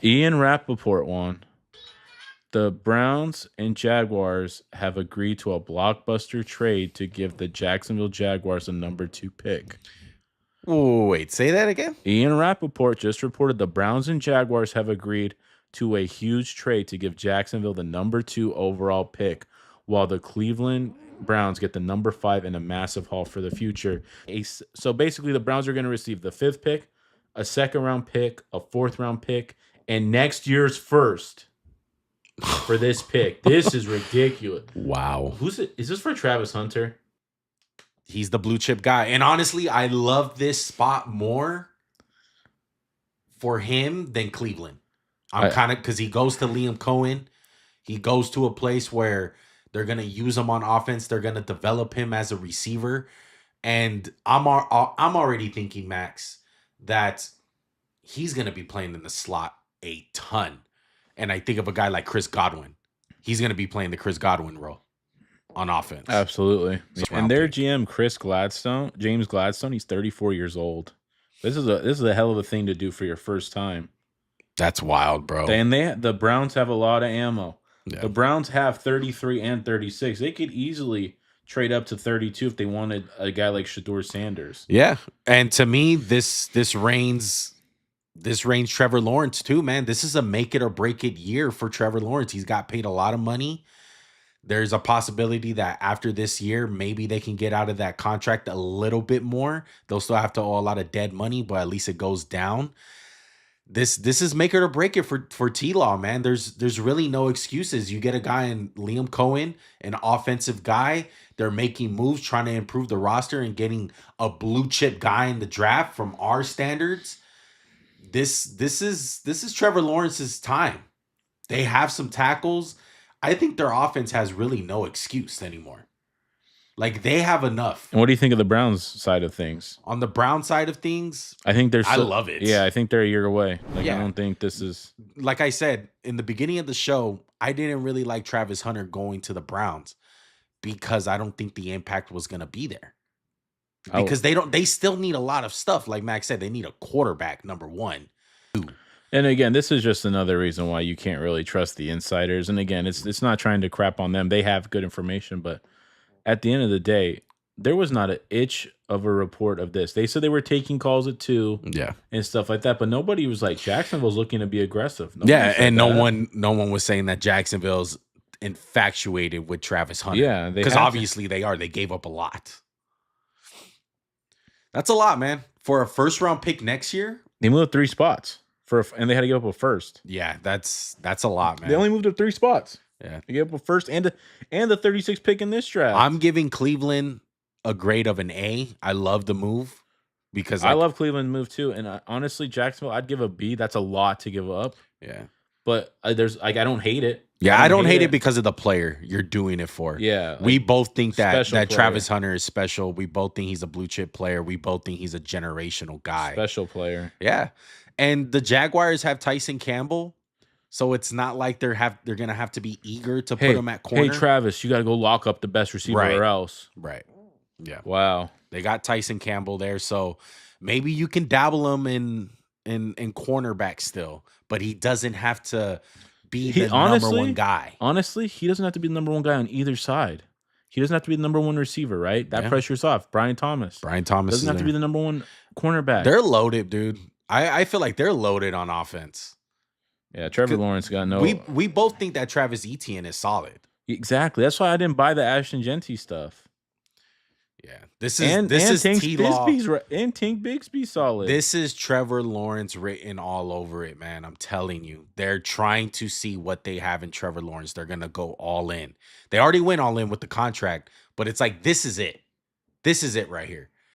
Ian Rappaport won. The Browns and Jaguars have agreed to a blockbuster trade to give the Jacksonville Jaguars a number 2 pick. Wait, say that again? Ian Rappaport just reported the Browns and Jaguars have agreed to a huge trade to give Jacksonville the number 2 overall pick, while the Cleveland Browns get the number 5 in a massive haul for the future. So basically, the Browns are going to receive the 5th pick, a 2nd-round pick, a 4th-round pick, and next year's first for this pick. This is ridiculous. Wow. Who's it? Is this for Travis Hunter? He's the blue chip guy. And honestly, I love this spot more for him than Cleveland. I'm kind of, because he goes to Liam Cohen. He goes to a place where they're going to use him on offense. They're going to develop him as a receiver. And I'm already thinking, Max, that he's going to be playing in the slot a ton. And I think of a guy like Chris Godwin. He's going to be playing the Chris Godwin role on offense. Absolutely. And their GM, James Gladstone, he's 34 years old. This is a hell of a thing to do for your first time. That's wild, bro. And the Browns have a lot of ammo. Yeah. The Browns have 33 and 36. They could easily trade up to 32 if they wanted a guy like Shedeur Sanders. Yeah. And to me, this reigns Trevor Lawrence too, man. This is a make it or break it year for Trevor Lawrence. He's got paid a lot of money. There's a possibility that after this year, maybe they can get out of that contract a little bit more. They'll still have to owe a lot of dead money, but at least it goes down. This is make it or break it for T-Law, man. There's really no excuses. You get a guy in Liam Cohen, an offensive guy. They're making moves, trying to improve the roster and getting a blue chip guy in the draft from our standards. This is Trevor Lawrence's time. They have some tackles. I think their offense has really no excuse anymore. Like, they have enough. And what do you think of the Browns side of things? On the Brown side of things, I think I love it. Yeah, I think they're a year away. I Yeah. don't think this is. Like I said in the beginning of the show, I didn't really like Travis Hunter going to the Browns because I don't think the impact was going to be there. Because they still need a lot of stuff. Like Max said, they need a quarterback, number 1. And again, this is just another reason why you can't really trust the insiders. And again, it's not trying to crap on them. They have good information, but at the end of the day, there was not an itch of a report of this. They said they were taking calls at 2, and stuff like that, but nobody was like Jacksonville's looking to be aggressive. And no one was saying that Jacksonville's infatuated with Travis Hunter. Yeah, because obviously they are. They gave up a lot. That's a lot, man. For a first-round pick next year, they moved 3 spots and they had to give up a first. Yeah, that's a lot, man. They only moved up 3 spots. Yeah, they gave up a first and the 36th pick in this draft. I'm giving Cleveland a grade of an A. I love the move because I love Cleveland's move too. And honestly, Jacksonville, I'd give a B. That's a lot to give up. Yeah, but I don't hate it. Yeah, I don't hate it because of the player you're doing it for. Yeah, we both think that Travis Hunter is special. We both think he's a blue chip player. We both think he's a generational guy. Special player. Yeah. And the Jaguars have Tyson Campbell, so it's not like they're gonna have to be eager to put him at corner. Hey, Travis, you got to go lock up the best receiver or else. Right. Yeah. Wow. They got Tyson Campbell there, so maybe you can dabble him in cornerback still, but he doesn't have to be the number 1 guy. Honestly, he doesn't have to be the number 1 guy on either side. He doesn't have to be the number 1 receiver, right? That pressure's off. Brian Thomas doesn't have to be the number 1 cornerback. They're loaded, dude. I feel like they're loaded on offense. Yeah, Trevor Lawrence got no. We both think that Travis Etienne is solid. Exactly. That's why I didn't buy the Ashton Genty stuff. Yeah, this is T-Law. And Tank Bigsby solid. This is Trevor Lawrence written all over it, man. I'm telling you, they're trying to see what they have in Trevor Lawrence. They're gonna go all in. They already went all in with the contract, but it's like this is it. This is it right here.